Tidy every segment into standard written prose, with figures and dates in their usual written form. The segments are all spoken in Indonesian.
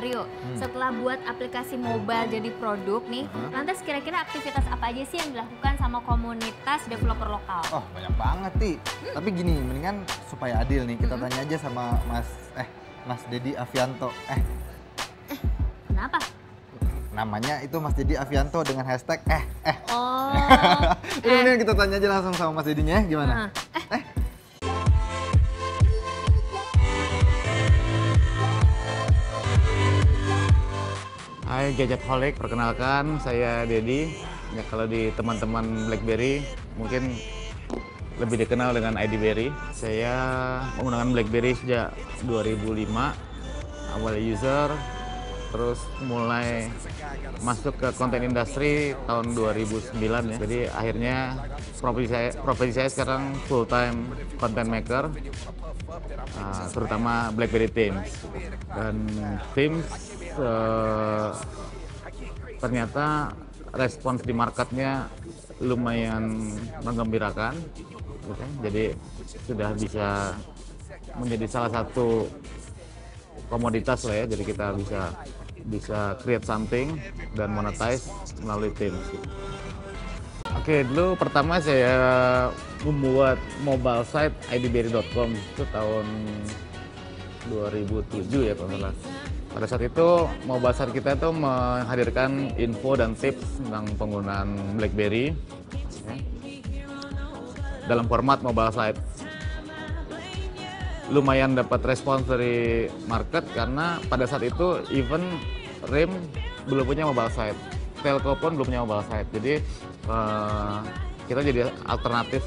Rio, setelah buat aplikasi mobile jadi produk nih, lantas kira-kira aktivitas apa aja sih yang dilakukan sama komunitas developer lokal? Oh, banyak banget, Ti. Tapi gini, mendingan supaya adil nih, kita tanya aja sama Mas Dedi Avianto. Kenapa? Namanya itu Mas Dedi Avianto dengan hashtag Oh, Ini kita tanya aja langsung sama Mas Dedinya, gimana? Hai Gadgetholic, perkenalkan saya Dedi. Ya, kalau di teman-teman BlackBerry mungkin lebih dikenal dengan ID Berry. Saya menggunakan BlackBerry sejak 2005, awal user, terus mulai masuk ke konten industri tahun 2009 ya. Jadi akhirnya profesi saya sekarang full time content maker, terutama BlackBerry Themes. Dan Themes ternyata respons di marketnya lumayan menggembirakan, gitu. Jadi sudah bisa menjadi salah satu komoditas lah ya. Jadi kita bisa create something dan monetize melalui Themes. Oke, dulu pertama saya membuat mobile site idberry.com itu tahun 2007 ya kalau nggak salah. Pada saat itu mobile site kita itu menghadirkan info dan tips tentang penggunaan BlackBerry ya, dalam format mobile site. Lumayan dapat respons dari market karena pada saat itu even RIM belum punya mobile site, Telco pun belum punya mobile site. Jadi kita jadi alternatif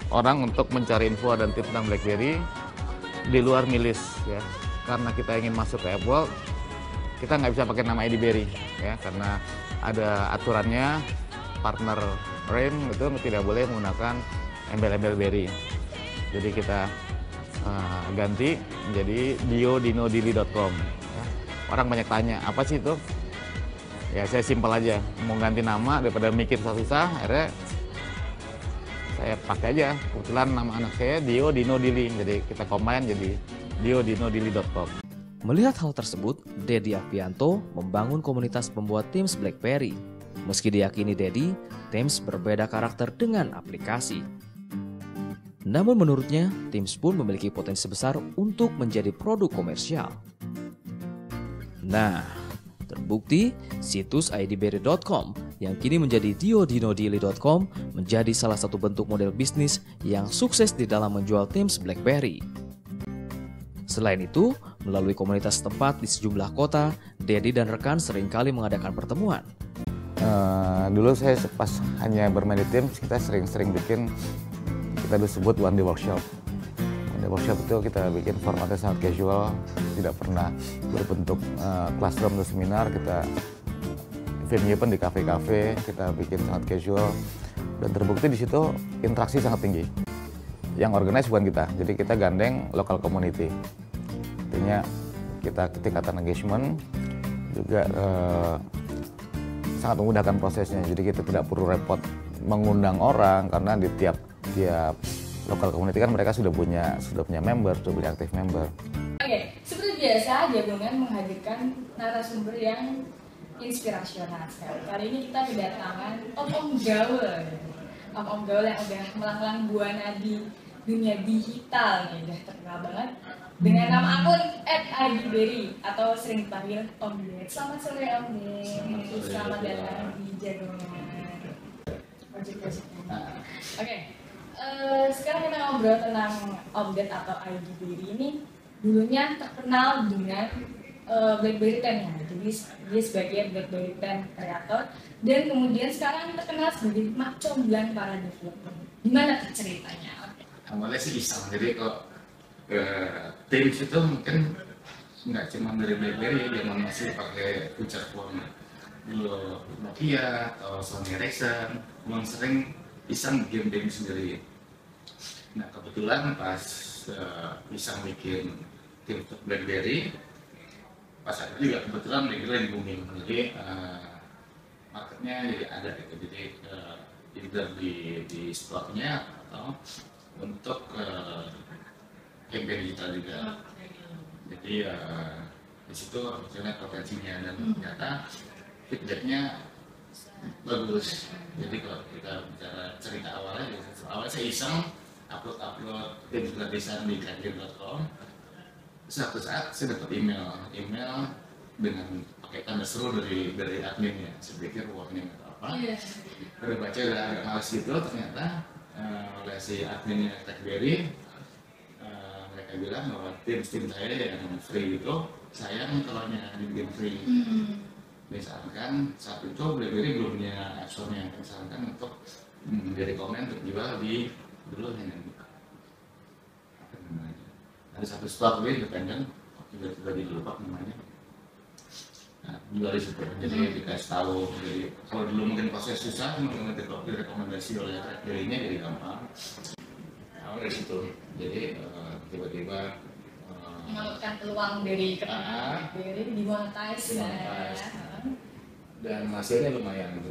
orang untuk mencari info dan tips tentang BlackBerry di luar milis ya. Karena kita ingin masuk ke Apple, kita nggak bisa pakai nama ID Berry ya, karena ada aturannya partner RIM itu tidak boleh menggunakan embel-embel Berry. Jadi kita ganti menjadi diodinodili.com ya. Orang banyak tanya, apa sih itu? Ya saya simpel aja, mau ganti nama daripada mikir susah-susah, akhirnya saya pakai aja. Kebetulan nama anak saya Dio Dino Dili, jadi kita combine jadi diodinodili.com. Melihat hal tersebut, Dedi Avianto membangun komunitas pembuat Themes BlackBerry. Meski diyakini Dedi, Themes berbeda karakter dengan aplikasi. Namun menurutnya, Themes pun memiliki potensi besar untuk menjadi produk komersial. Nah, terbukti situs idberry.com yang kini menjadi diodinodili.com menjadi salah satu bentuk model bisnis yang sukses di dalam menjual Themes BlackBerry. Selain itu, melalui komunitas tempat di sejumlah kota, Dedi dan rekan seringkali mengadakan pertemuan. Dulu saya pas hanya bermain di Themes, kita sering-sering bikin, kita disebut one day workshop. One day workshop itu kita bikin formatnya sangat casual, tidak pernah berbentuk classroom atau seminar. Kita venue pun di kafe-kafe, kita bikin sangat casual, dan terbukti di situ interaksi sangat tinggi. Yang organize bukan kita, jadi kita gandeng local community. Artinya kita tingkatan engagement juga sangat memudahkan prosesnya. Jadi kita tidak perlu repot mengundang orang karena di tiap local community kan mereka sudah punya member, sudah punya aktif member. Oke, seperti biasa Jagongan menghadirkan narasumber yang inspirasional sekali. Kali ini kita kedatangan om gaul. Om gaul yang udah melanglang buana di dunia digital nih, udah terkenal banget dengan nama akun @idberry atau sering dipanggil Om Ded. Selamat sore Om Ded. Selamat datang di Jagongan. Oke, sekarang kita ngobrol tentang Om Ded atau idberry ini. Dulunya terkenal dengan BlackBerry 10 ya, jadi dia sebagai BlackBerry 10 kreator, dan kemudian sekarang terkenal sebagai mak comblang para developer. Gimana ceritanya? Awalnya sih iseng, jadi kok Themes itu mungkin nggak cuma dari BlackBerry, dia masih pakai feature phone dulu Nokia atau Sony Ericsson, memang sering iseng bikin Themes sendiri. Nah kebetulan pas iseng bikin Themes untuk BlackBerry, pas saat itu juga kebetulan BlackBerry lagi booming, jadi marketnya jadi ada gitu, jadi either di store-nya atau untuk campaign digital juga. Jadi di situ saya lihat potensinya dan ternyata feedbacknya bagus. Jadi kalau kita bicara cerita awalnya saya iseng upload tips gratisan di kredit.com. Suatu saat saya dapat email dengan pakai tanda seru dari adminnya. Saya pikir warning atau apa. Udah baca udah agak males gitu, ternyata oleh si adminnya TechBerry mereka bilang bahwa tim saya yang free itu sayang kalau dibikin free. Misalkan saat itu BlackBerry belum punya App Store yang misalkan untuk direkomend untuk jual di dulu yang apa namanya, ada satu store independen tiba-tiba dilupa namanya. Nah, jual di situ, jadi dikasih tahu. Jadi kalau dulu mungkin proses susah, mungkin direkomendasi oleh BlackBerry-nya jadi gampang. Awal dari situ, jadi tiba-tiba mendapatkan peluang dari BlackBerry dimonetize ya. Dan hasilnya lumayan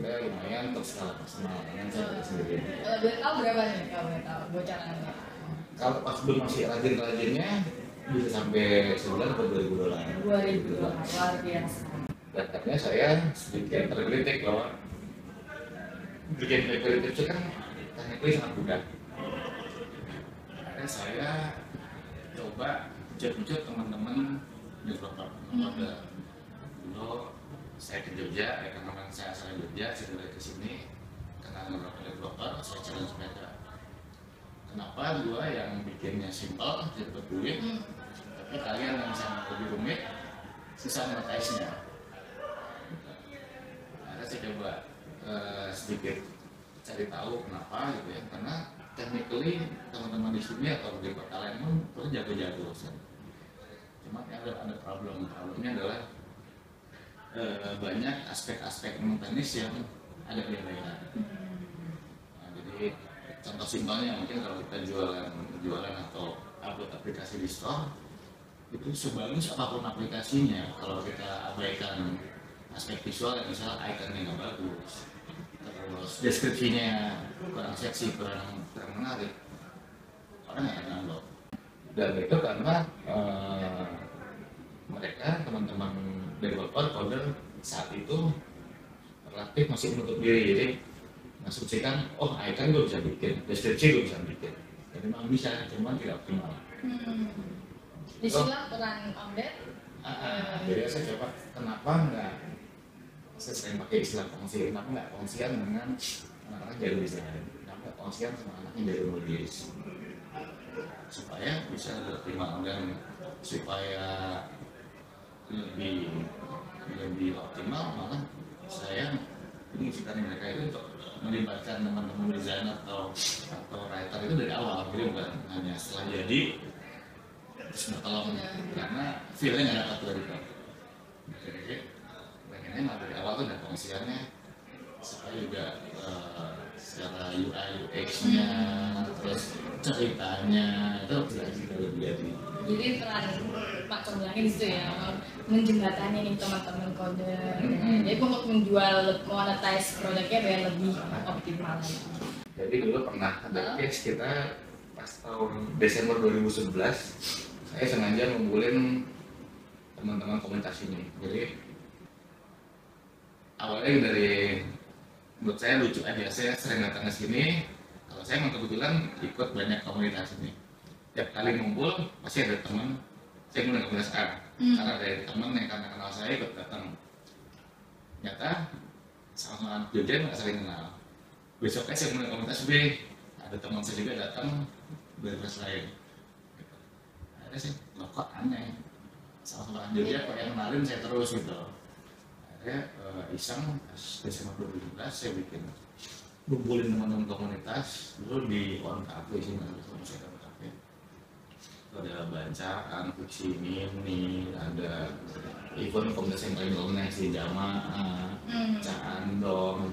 untuk skala personal dengan saya sendiri. Boleh tahu berapa nih kalau boleh tahu bocorannya? Kalau pas belum masih rajin-rajinnya bisa sampai sebulan ke $2,000. $2,000 luar biasa. Dan akhirnya saya sedikit terkritik bahwa bikin BlackBerry itu kan tekniknya sangat mudah. Akhirnya saya coba jujur teman-teman developer. Dulu saya ke Jogja, karena memang saya asal Jogja, saya balik ke sini kenal beberapa developer, saya challenge mereka. Kenapa dua yang bikinnya simple, dapat duit, tapi kalian yang sangat lebih rumit, susah monetize-nya. Akhirnya saya coba sedikit cari tahu kenapa gitu ya, karena technically teman-teman di sini atau di kota lain pun terus jago-jago. Cuma ada problemnya adalah banyak aspek-aspek teknis yang ada perbedaan. Nah, jadi contoh simpelnya mungkin kalau kita jualan atau upload aplikasi di store itu sebagus apapun aplikasinya, kalau kita abaikan aspek visual, misalnya ikonnya nggak bagus, terus deskripsinya kurang seksi, kurang menarik, orang nggak akan download. Dan itu karena mereka teman-teman developer coder saat itu relatif masih menutup diri, jadi mengasumsikan icon gue bisa bikin, deskripsi gue bisa bikin, jadi memang bisa, cuma tidak optimal. Disinilah peran Omdet. Jadi saya coba kenapa nggak, saya sering pakai istilah kongsi, kenapa nggak kongsian dengan anak-anak jago desain, kenapa nggak kongsian sama anaknya jago nulis, supaya bisa optimal dan supaya lebih optimal. Malah saya menginspirasi mereka itu untuk melibatkan teman-teman desainer atau writer itu dari awal, jadi bukan hanya setelah jadi terus bertolong, karena feelnya nggak dapat dari itu. Jadi pengennya malah dari awal tuh ada pengisiannya, supaya juga secara UI UX-nya terus ceritanya itu juga lebih jadi. Jadi peran Pak Coblangnya di situ ya, menjembatani nih teman-teman coder. Jadi untuk menjual monetize produknya biar lebih optimal. Jadi dulu pernah ada case kita pas tahun Desember 2011, saya sengaja ngumpulin teman-teman komunitas ini. Jadi awalnya dari menurut saya lucu aja, saya sering datang ke sini. Kalau saya memang kebetulan ikut banyak komunitas ini. Tiap kali ngumpul pasti ada teman, saya mulai komunitas A, karena dari teman yang karena kenal saya ikut datang. Nyata sama anak Jogja nggak saling kenal. Besoknya saya mulai komunitas B, ada teman saya juga datang dari kelas lain. Akhirnya sih, loh kok aneh, sama anak Jogja kok yang kenalin saya terus gitu. Akhirnya iseng, Desember 2017 saya bikin kumpulin teman-teman komunitas dulu di On Cafe sih, saya kafe. Ada bacaan, fiksi mini, ada event komunitas yang paling organize di Jamaah, Candong.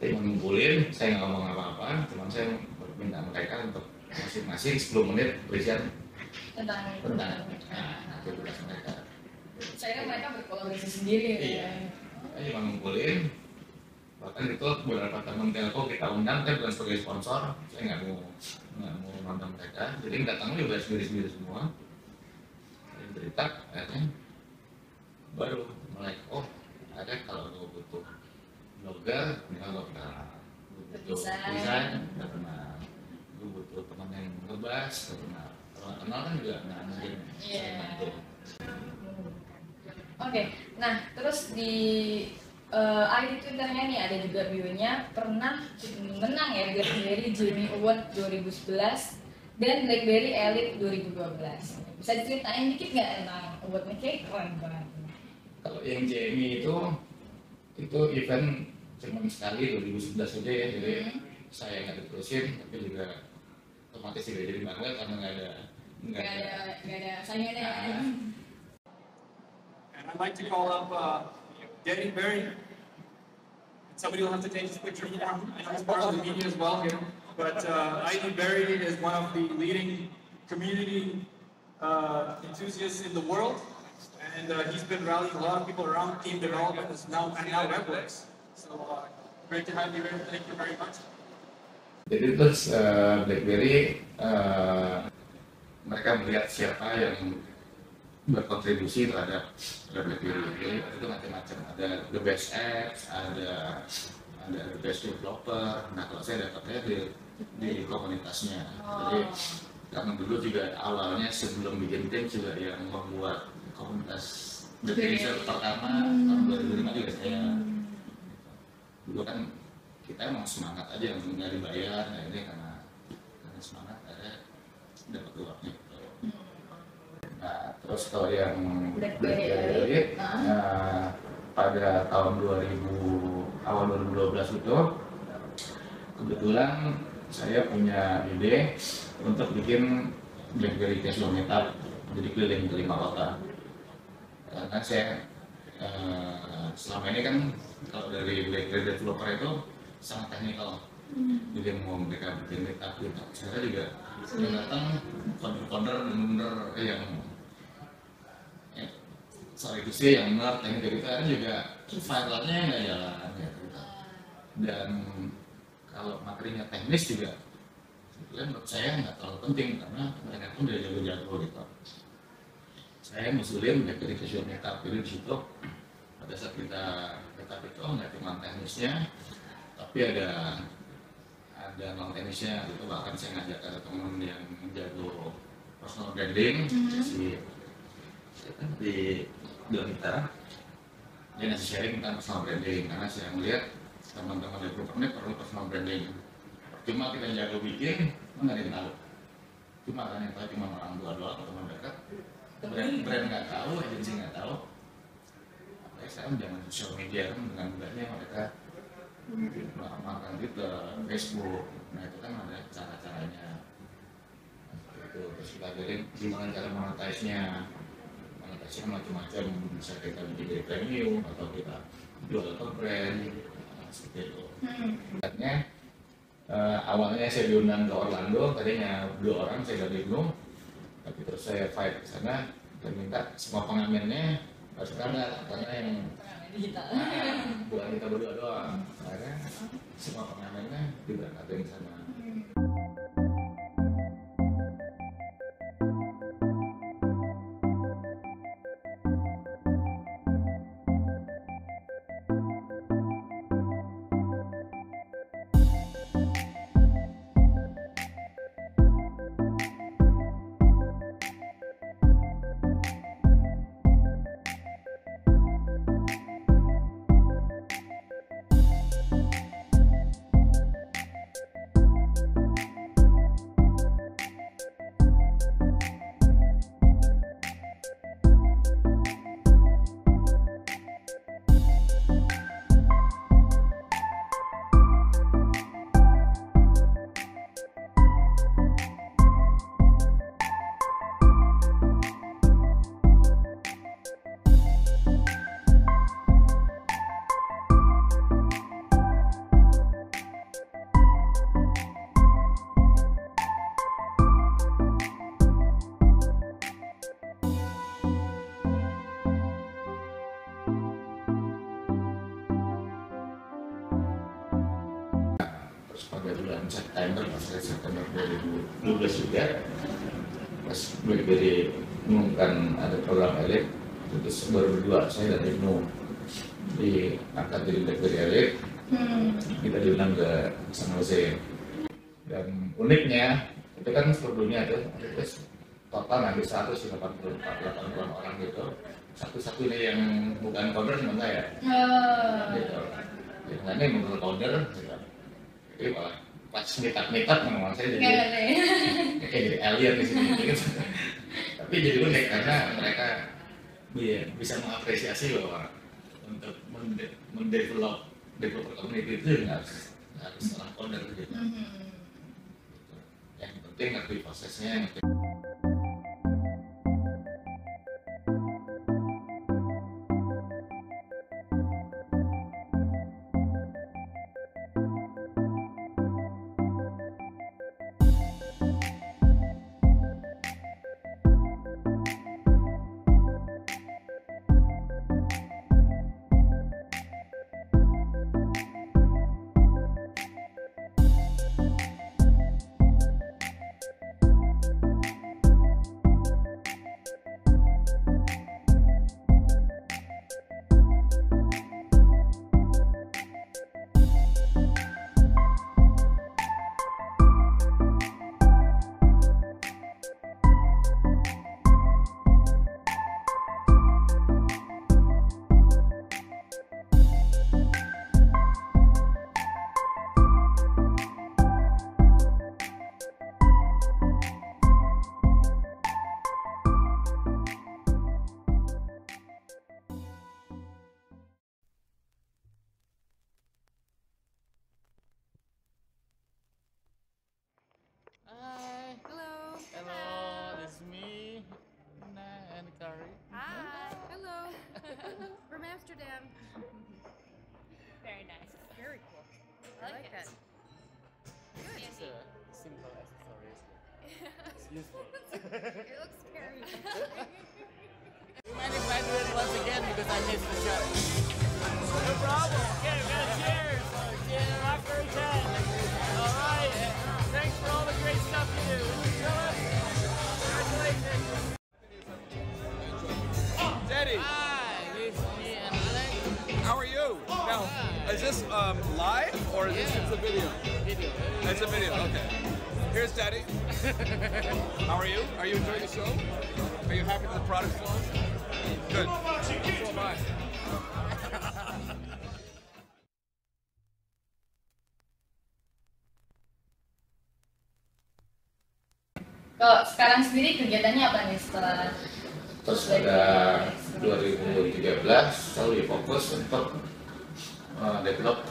Saya ngumpulin, saya nggak ngomong apa-apa, cuma saya minta mereka untuk masing-masing 10 menit berisian tentang aktivitas mereka. Saya mereka berkolaborasi sendiri. Iya. Saya cuma ngumpulin, bahkan itu beberapa teman telco kita undang, saya bukan sebagai sponsor, saya nggak mau nonton mereka, jadi datangnya juga sendiri-sendiri semua. berita akhirnya baru mulai ada kalau lo butuh blogger, kalau butuh desain, nggak pernah. Lo butuh teman yang ngebahas, nggak pernah. Kalau kenal kan juga nggak mungkin saling bantu. Oke, nah terus di ID Twitternya nih ada juga bio-nya pernah menang ya BlackBerry Genie Award 2011 dan BlackBerry Elite 2012. Bisa diceritain dikit nggak tentang awardnya? Kayak keren banget. Kalau yang Jamie itu event cuma sekali 2011 aja ya, jadi saya nggak diterusin, tapi juga otomatis juga jadi bangga karena nggak ada saingannya. And I'd like to call up Eddie Berry. Somebody will have to take his picture for him. I know he's part of the media as well here. But Eddie Berry is one of the leading community enthusiasts in the world. And he's been rallying a lot of people around team development and now Webworks. So great to have you here. Thank you very much. Jadi terus BlackBerry mereka melihat siapa yang berkontribusi terhadap BlackBerry. Jadi itu macam-macam. Ada the best apps, ada the best developer. Nah kalau saya dapatnya di komunitasnya. Jadi karena dulu juga awalnya sebelum bikin tim juga yang membuat komunitas BlackBerry pertama tahun 2005 juga saya. Dulu kan kita emang semangat aja yang nggak dibayar, nah ini karena semangat ada dapat uangnya. Nah terus kalau yang BlackBerry pada tahun awal 2012 itu kebetulan saya punya ide untuk bikin BlackBerry Casual Meetup, jadi keliling ke 5 kota. Karena saya selama ini kan kalau dari BlackBerry developer itu sangat teknikal, jadi mau mereka bikin meetup gitu. Saya juga yang datang founder bener-bener yang sorry itu sih yang nerd yang gitu kan juga viralnya nggak jalan gitu. Dan kalau materinya teknis juga sebetulnya menurut saya nggak terlalu penting karena mereka pun udah jago-jago gitu. Saya ngusulin BlackBerry Casual Meetup, jadi di situ pada saat kita meetup itu nggak cuma teknisnya, tapi ada non teknisnya gitu. Bahkan saya ngajak ada teman yang jago personal branding di Donita, dia ngasih sharing tentang personal branding karena saya melihat teman-teman developer ini perlu personal branding. Cuma kita jago bikin, nggak ada yang tahu. Cuma kan yang tahu cuma orang tua doang atau teman dekat. Brand nggak tahu, agensi nggak tahu. Apalagi sekarang zaman sosial media kan dengan mudahnya mereka makan Twitter, Facebook. Nah itu kan ada cara-caranya. Itu terus kita ajarin gimana cara monetize-nya. Monetize-nya macam-macam, bisa kita bikin premium atau kita jual ke brand, seperti itu. Katanya awalnya saya diundang ke Orlando, tadinya 2 orang saya dari Bandung. Tapi terus saya fight ke sana dan minta semua pengamennya harus ada karena yang digital bukan kita berdua doang, karena semua pengamennya diberangkatin ke sana. Pada bulan September 2012 juga pas BlackBerry mengumumkan ada program elit, terus baru berdua saya dan Ibnu diangkat jadi BlackBerry Elite. Kita diundang ke San Jose. Dan uniknya itu kan seluruh dunia tuh, terus total ngambil 184 orang gitu. Satu-satunya yang bukan coder cuma saya. Gitu. Yang lainnya menurut coder, gitu. Jadi malah pas meetup memang saya jadi kayak jadi alien di sini gitu. Tapi jadi unik karena mereka bisa mengapresiasi bahwa untuk mendevelop developer community itu harus orang coder gitu. Yang penting ngerti prosesnya. From Amsterdam. Very nice. Very cool. I like that. Good. It's a simple accessory. It's useful. It looks scary. Do you mind if I do it once again because I missed the shot? No problem. Okay, we got cheers. Cheers, Rocker 10. All right. Thanks for all the great stuff you do. Congratulations. Daddy, Hi, this is me and Alex. how are you? Now, is this live or is this a video? Video. It's a video, okay. Here's Daddy. How are you? Are you enjoying the show? Are you happy with the product launch? Good. So am I. Kalau sekarang sendiri kegiatannya apa nih setelah Terus pada 2013 selalu fokus untuk develop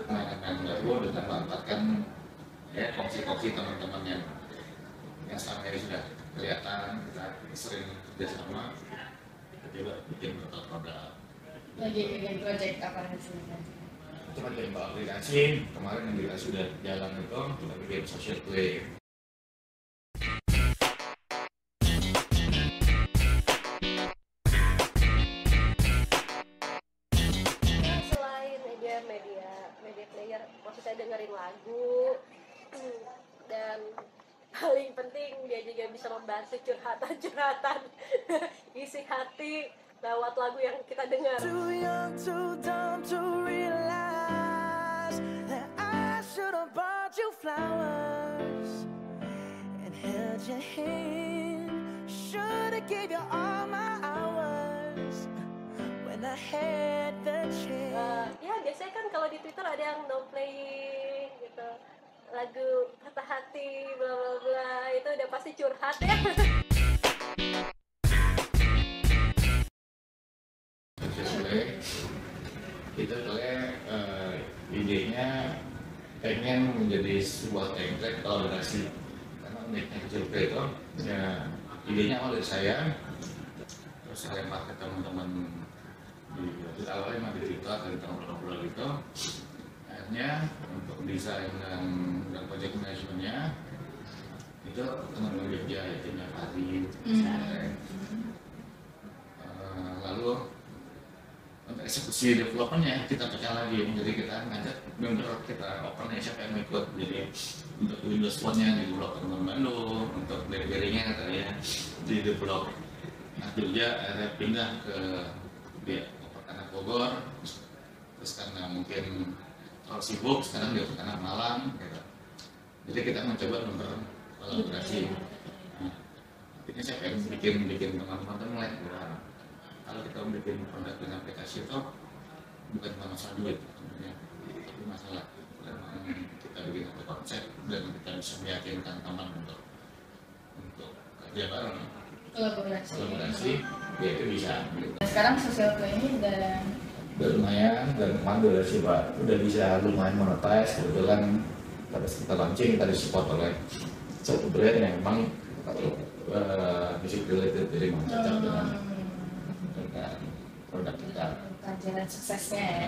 mainan-mainan baru dengan memanfaatkan ya fungsi-fungsi teman-teman yang selama ini sudah kelihatan, kita sering kerjasama, kita juga bikin produk. lagi bikin project apa nih sebenarnya? Cuma bikin aplikasi, kemarin yang kita sudah jalan itu kita bikin social play. Selain dia media player, maksudnya dengerin lagu dan paling penting dia juga bisa membantu curhatan isi hati lewat lagu yang kita dengar. Too young, too dumb to realize that I should have bought you flowers and held your hand. Should have gave you all my hours when I had the chance. Ya biasanya kan kalau di Twitter ada yang don't playing gitu, lagu patah hati bla bla bla, itu udah pasti curhat ya. Itu idenya pengen menjadi sebuah template kolaborasi karena uniknya kecil play itu ya idenya awal dari saya, terus saya pakai teman-teman di awalnya emang di Twitter dari teman-teman gitu, akhirnya untuk desain dan project manajemennya itu teman-teman Jogja ya timnya Fahri, lalu untuk eksekusi developernya kita pecah lagi, jadi kita ngajak member kita open ya siapa yang mau ikut. Jadi untuk Windows Phone-nya di develop teman Bandung, untuk BlackBerry-nya tadi ya di develop Mas Jogja, akhirnya pindah ke dia Perkanas Bogor, terus karena mungkin terlalu sibuk sekarang dia Perkanas Malang gitu. Jadi kita mencoba berkolaborasi. Nah, ini saya pengen bikin teman-teman tuh mulai kalau kita bikin produk dan aplikasi itu bukan masalah duit sebenarnya, tapi masalah kita bikin satu konsep dan kita bisa meyakinkan teman untuk kerja bareng, kolaborasi, ya itu bisa. Sekarang sosial ini udah lumayan, dan kemarin udah sih Pak, udah bisa lumayan monetize. Kebetulan pada kita launching tadi support oleh satu brand yang memang music related, jadi memang cocok dengan produk kita. jalan suksesnya ya.